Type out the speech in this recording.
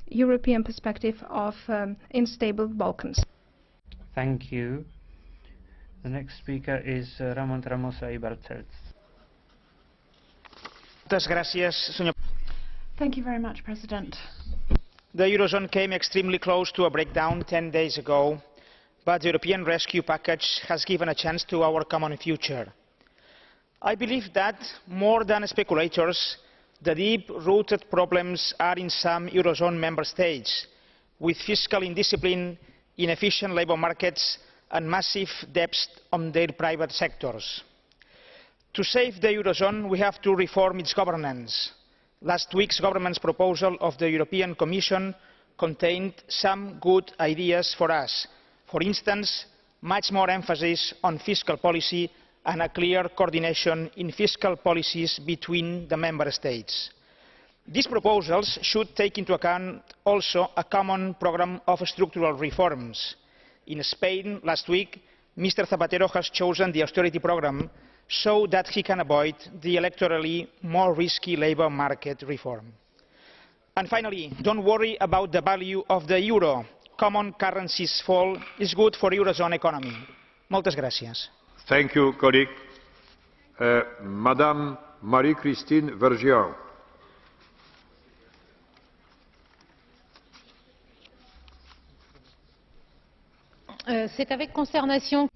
European perspective of unstable Balkans. Thank you. The next speaker is Ramon Tremosa i Barcells. Thank you very much, President. The Eurozone came extremely close to a breakdown 10 days ago, but the European rescue package has given a chance to our common future. I believe that, more than speculators, the deep-rooted problems are in some Eurozone member states, with fiscal indiscipline, inefficient labour markets and massive debts on their private sectors. To save the Eurozone, we have to reform its governance. Last week's government's proposal of the European Commission contained some good ideas for us. For instance, much more emphasis on fiscal policy and a clear coordination in fiscal policies between the member states. These proposals should take into account also a common programme of structural reforms. In Spain, last week, Mr. Zapatero has chosen the austerity programme so that he can avoid the electorally more risky labour market reform. And finally, don't worry about the value of the euro. Common currency's fall is good for Eurozone economy. Moltes gràcies. Thank you, colleague. Madame Marie-Christine Vergiat. C'est avec consternation